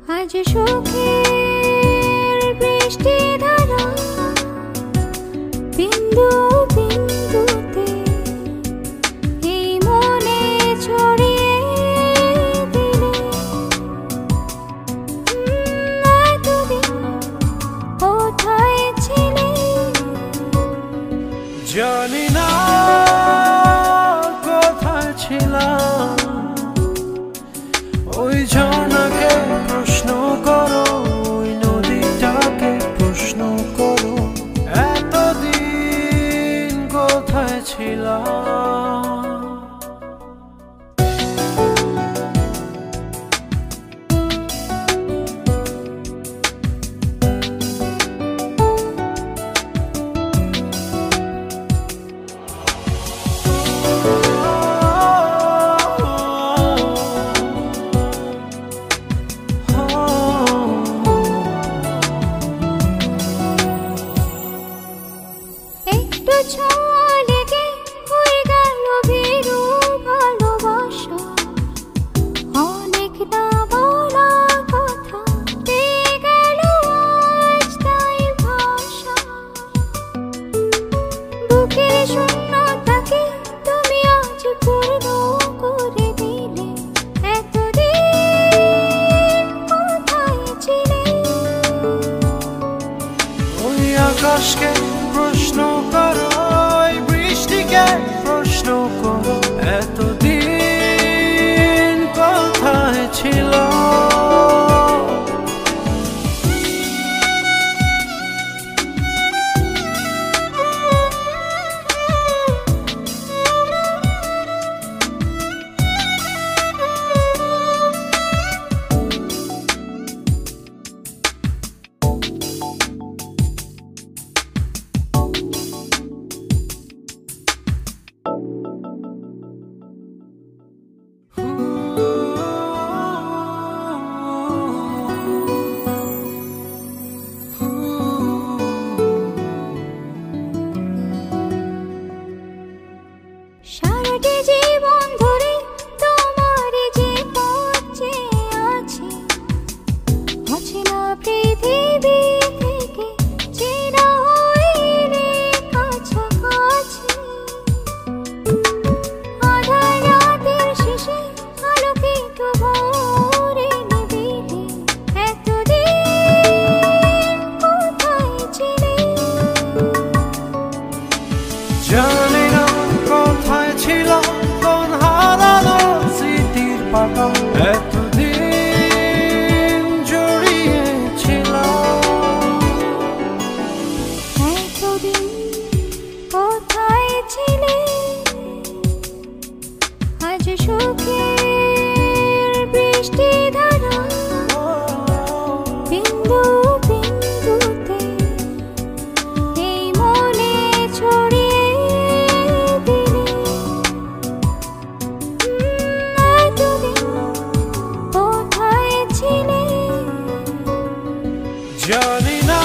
আজ সুখের বৃষ্টি ধারা বিন্দু বিন্দুতে এই মনে ছড়িয়ে দিলে এতদিন কোথায় ছিলে জানি না কোথায় ছিলাম ওই ঝর্ণাকে প্রশ্ন করো ওই নদীটাকে প্রশ্ন করো এতদিন কোথায় ছিলাম ছোঁয়া লেগে হয়ে গেল ভীরু ভালোবাসা অনেক না বলা কথা পেয়ে গেল আজ তাই ভাষা বুকের শূন্যতাকে তুমি আজ পূর্ণ করে দিলে এতদিন কোথায় ছিলে ওই আকাশকে প্রশ্ন করো বৃষ্টিকে প্রশ্ন করো এতদিন কোথায় ছিল সারাটি জীবন ধরে তোমার যে পথ চেয়ে আছে অচেনা পৃথিবী থেকে চেনা হইলে কাছাকাছি আধার রাতের শেষে আলোকিত ভোরে নিবিলে এতদিন কোথায় ছিলে জানি না কোথায় ছিল কোন হারানো স্মৃতির পাতা এতদিন জড়িয়েছিল এতদিন কোথায় ছিলে আজ সুখের বৃষ্টি ধারা বিন্দু বিন্দুতে এই মনে ছড়িয়ে দিলে এতদিন কোথায় ছিলে জানি না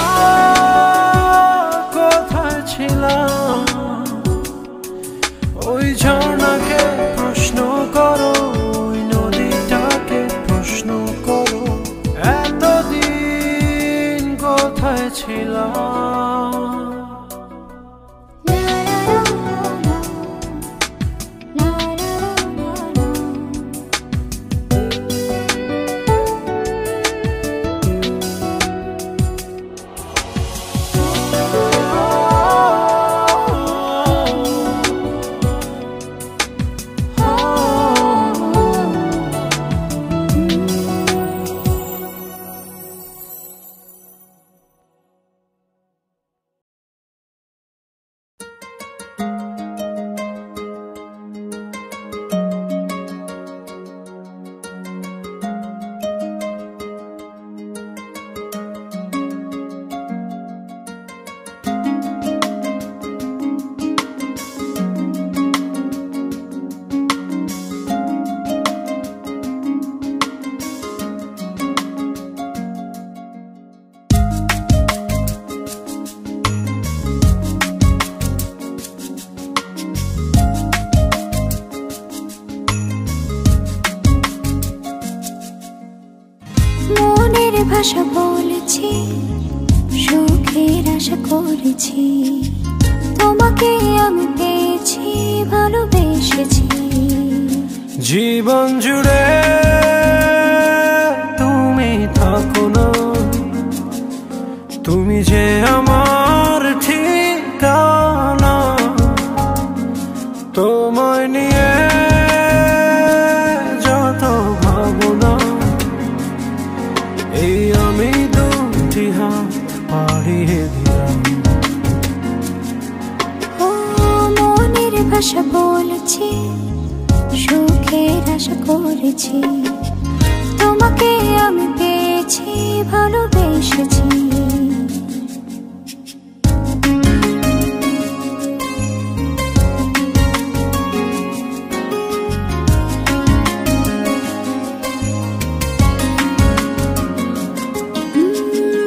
কোথায় ছিলাম ওই ঝর্ণাকে প্রশ্ন করো ওই নদীটাকে প্রশ্ন করো এতদিন কোথায় ছিলাম। মনের ভাষা বলেছি, সুখের আশা করেছি, তোমাকে আমি পেয়েছি, ভালোবেসেছি। জীবন জুড়ে তুমি থাকো না, তুমি যে আমার ঠিকানা। তোমায় নিয়ে যত ভাবনা, এই আমি দুটি হাত বাড়িয়ে দিলাম। ও মনের ভাষা বলেছি, সুখের আশা করেছি, তোমাকে আমি পেয়েছি, ভালোবেসেছি।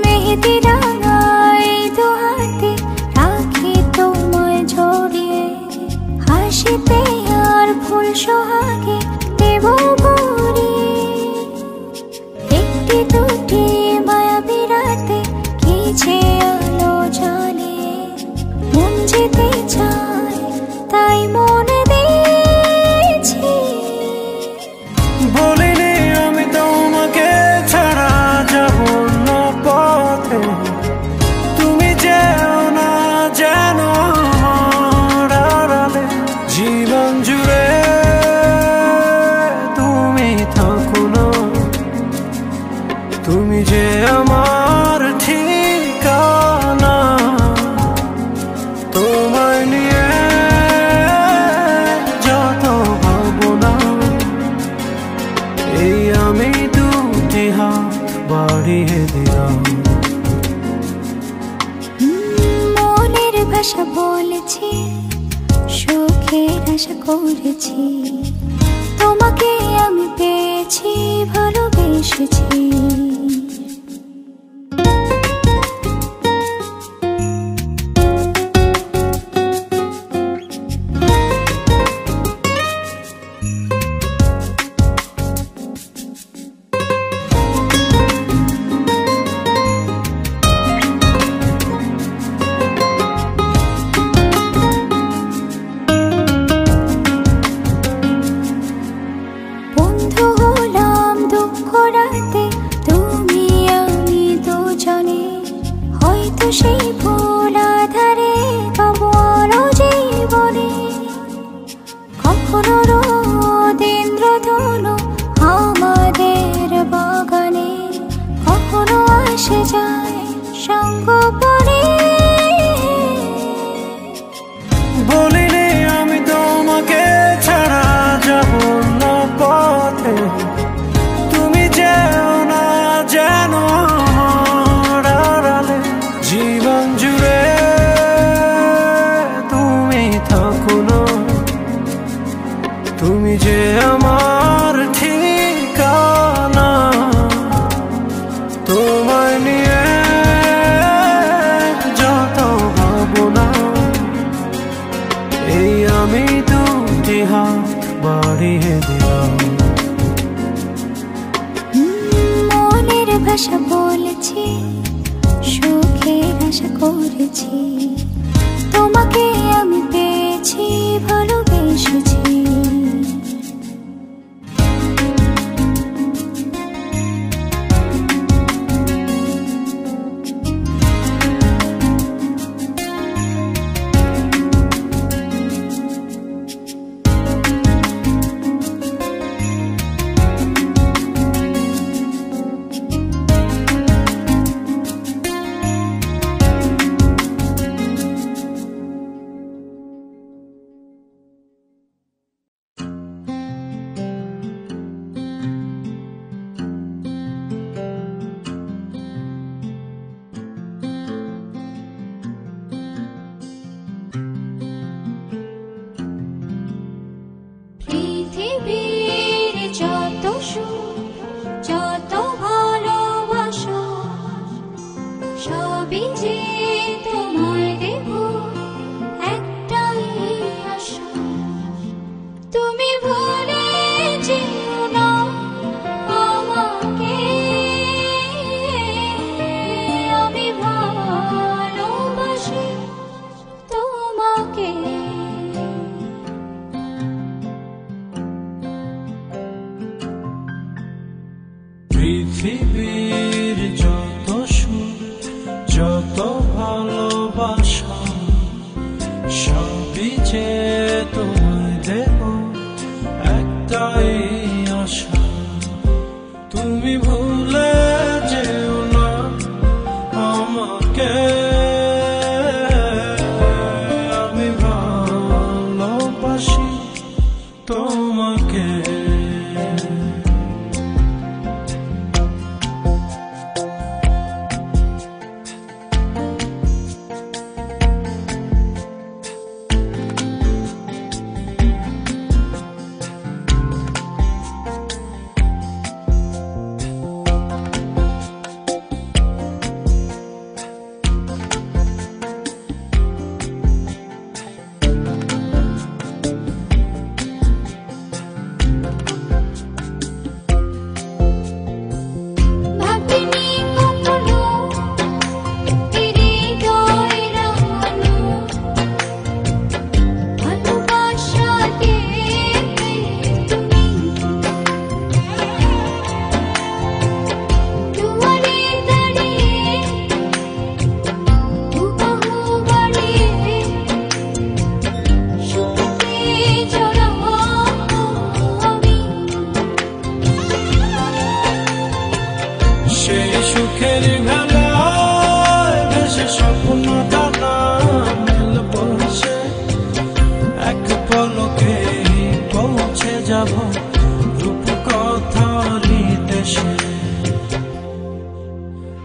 মেহেদি রাঙাই দু হাতে রাখি তোমায় জড়িয়ে, হাসিতে আর ফুল সোহাগে দেব ভরিয়ে। একটি দুটি মায়াবী রাতে কি যে আলো জ্বালিয়ে, মন যেতে চায় তাই মনে দিয়েছি। বলিনি আমি তোমাকে ছাড়া যাব না পথে, তুমি যেও না যেন আমার আড়ালে। জীবন জুড়ে তুমি থাকো না, তুমি যে আমার ঠিকানা। তোমায় নিয়ে যত ভাবনা, এই আমি দুটি হাত বাড়িয়ে দিলাম। মনের ভাষা বলেছি, সুখের আশা করেছি, তোমাকে আমি পেয়েছি, ভালোবেসেছি। বন্ধু হলাম দুঃখ রাতে, তুমি আমি দুজনে, হয়তো সেই ভুল আধারে পাবো আলো জীবনে। কখনো রোদ ইন্দ্রধনু আমাদের বাগানে, কখনো আসে যায় সঙ্গোপনে। বলিনি আমি তোমাকে ছাড়া যাব না পথে, তুমি যেও না যেন আমার আড়ালে। জীবন জুড়ে তুমি থাকো না, তুমি যে আমার ঠিকানা। তোমায় নিয়ে যত ভাবনা, এই আমি দুটি হাত বাড়িয়ে দিলাম। মনের ভাষা বলেছি, সুখের আশা করেছি, তোমাকে আমি পেয়েছি, ভালোবেসেছি। পৃথিবীর যত সুখ যত ভালোবাসা সবই যে তোমায় দেব একটাই আশা তুমি ভুলে যেও না আমাকে আমি ভালোবাসি তোমাকে সেই সুখের ভেলায় ভেসে স্বপ্ন দানা মেল বসে এক পলকে পৌঁছে যাব রূপকথারি দেশে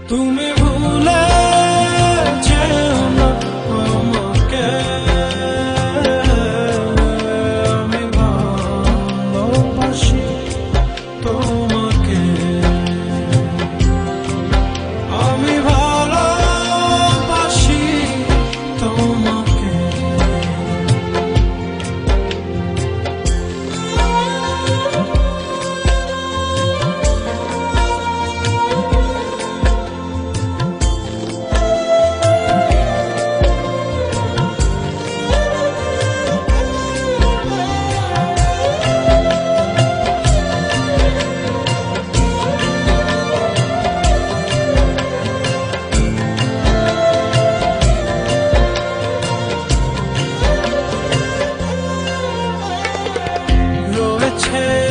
তুমি ভুলে যেও না আমাকে আমি ভালোবাসি তোমাকে আমি ভালোবাসি তোমাকে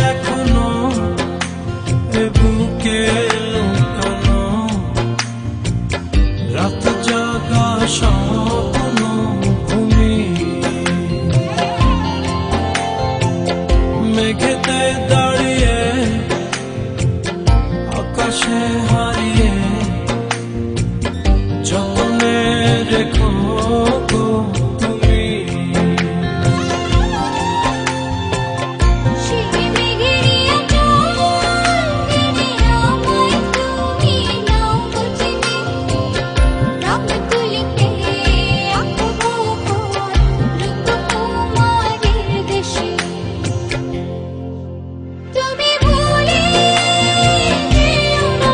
এখনো এ বুকে লুকানো রাত জাগা স্বপ্ন ভূমি মেঘেতে দাঁড়িয়ে আকাশে হারিয়ে যতনে রেখো তুমি তুমি ভুলে যেও না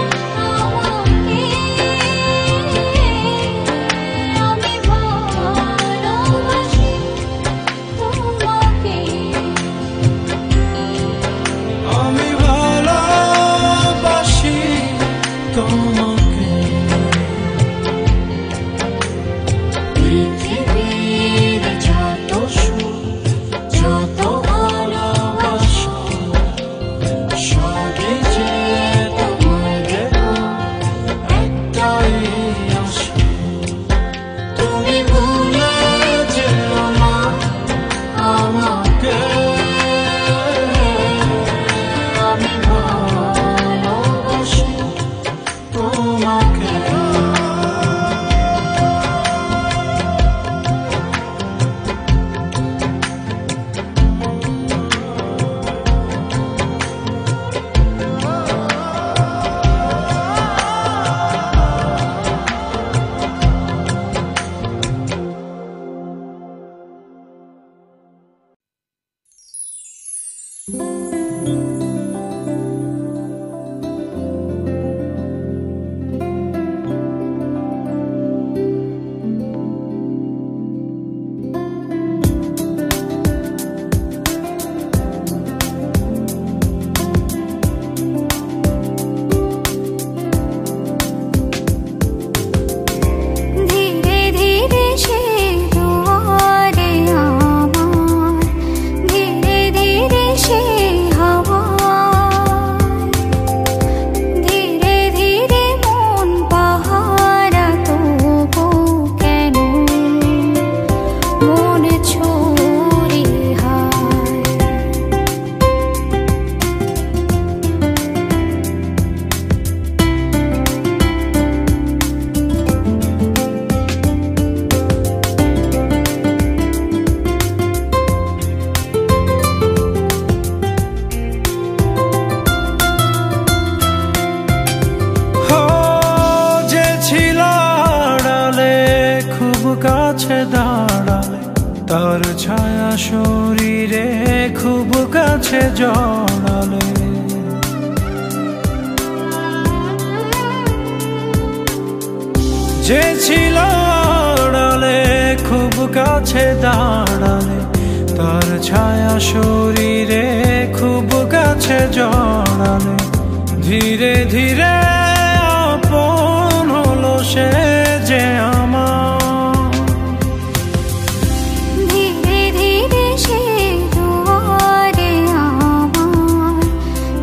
কাছে দাঁড়ালে, তার ছায়া শরীরে খুব কাছে জড়ালে। যে ছিল আড়ালে খুব কাছে দাঁড়ালে, তার ছায়া শরীরে খুব কাছে জড়ালে। ধীরে ধীরে আপন হলো সে যে আমার, ধীরে ধীরে সে দুয়ারে আমার,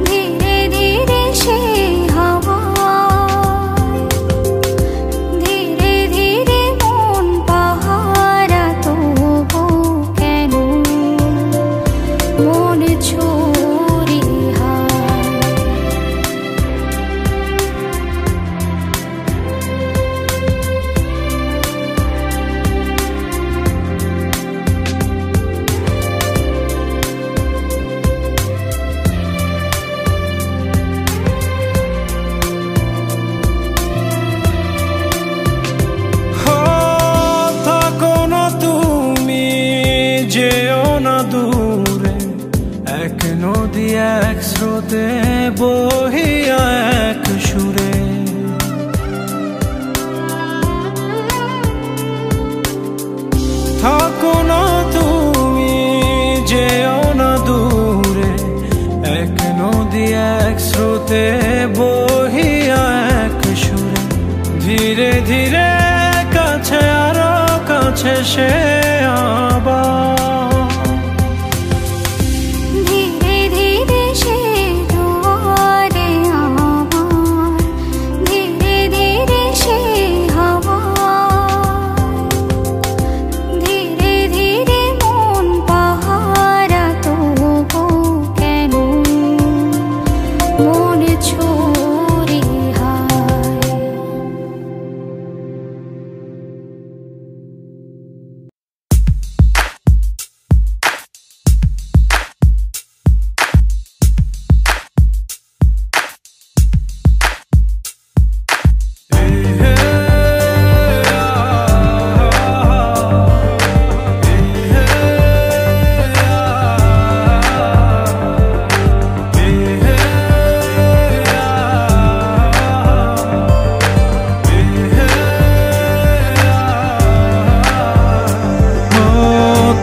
ধীরে ধীরে সে হাওয়া, ধীরে ধীরে মন পাহারা তবু কেন মন ছুরি হায়। থাকো না তুমি, যেও না দূরে, এক নদী এক স্রোতে বহিয়া এক সুরে। থাকো না তুমি, যেও না দূরে, এক নদী এক স্রোতে বহিয়া এক সুরে। ধীরে ধীরে কাছে আরো কাছে সে আবার, ধীরে ধীরে সে দুয়ারে আমার, ধীরে ধীরে সে হাওয়া, ধীরে ধীরে মন পাহারা তবু কেন মন ছুরি হায়।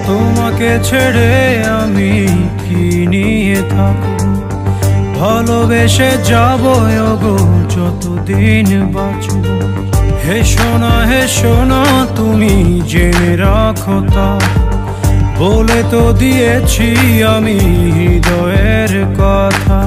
তোমাকে ছেড়ে আমি কি নিয়ে থাকবো, ভালোবেসে যাবো গো যতদিন বাঁচবো। হেসো না তুমি জেনে রাখো তা, বলে তো দিয়েছি আমি হৃদয়ের কথা।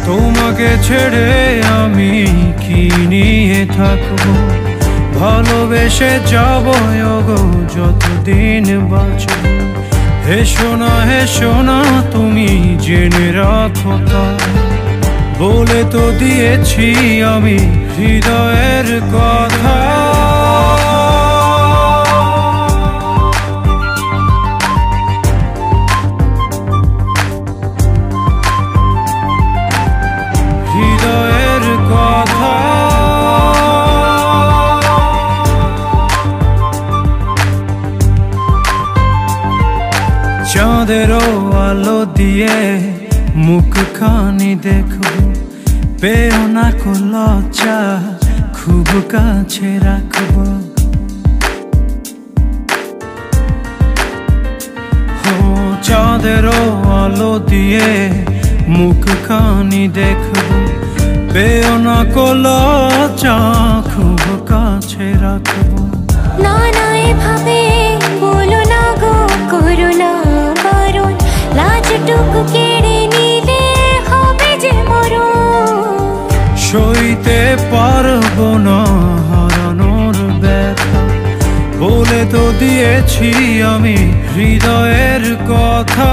তোমাকে ছেড়ে আমি কি নিয়ে থাকবো, ভালোবেসে যাবো গো যতদিন বাঁচবো। হেসো না তুমি জেনে রাখো তা, বলে তো দিয়েছি আমি হৃদয়ের কথা। হৃদয়ের কথা চাঁদেরও আলো দিয়ে মুখখানি দেখবো, পেও না কো লজ্জা খুব কাছে রাখবো। চাঁদেরও আলো দিয়ে মুখখানি দেখবো, পেও না কো লজ্জা খুব কাছে রাখবো। না না এভাবে বলো না গো, করো না বারণ, লাজটুকু কেড়ে নিলে হবে যে মরণ। সইতে পারবো না হারানোর ব্যথা, বলে তো দিয়েছি আমি হৃদয়ের কথা।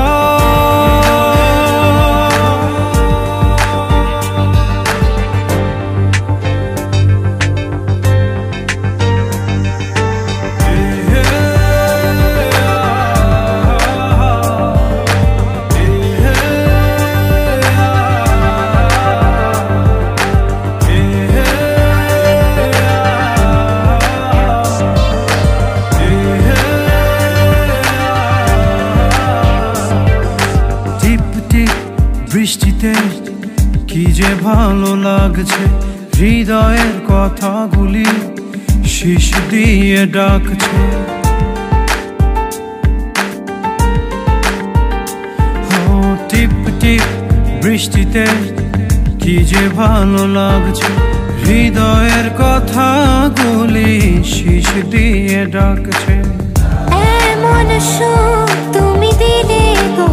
বৃষ্টিতে কি যে ভালো লাগছে, হৃদয়ের কথাগুলি শিশ দিয়ে ডাকছে। টিপ টিপ বৃষ্টিতে কি যে ভালো লাগছে, হৃদয়ের কথাগুলি শিশ দিয়ে ডাকছে। এমন সুখ তুমি দিলে গো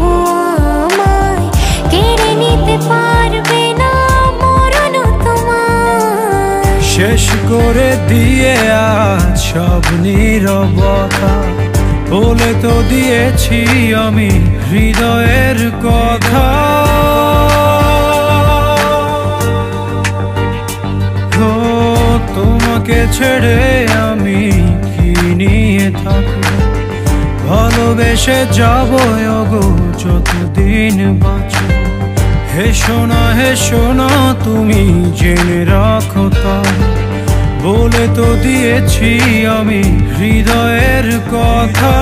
আমায়, কেড়ে নিতে পারবে না মরণ তোমার। শেষ করে দিয়ে আজ সব নীরবতা, বলে তো দিয়েছি আমি হৃদয়ের কথা। তোমাকে ছেড়ে আমি কি নিয়ে থাকবো, ভালোবেসে যাবো ওগো যতদিন বাঁচব। হেসো না তুমি জেনে রাখো তা, বলে তো দিয়েছি আমি হৃদয়ের কথা।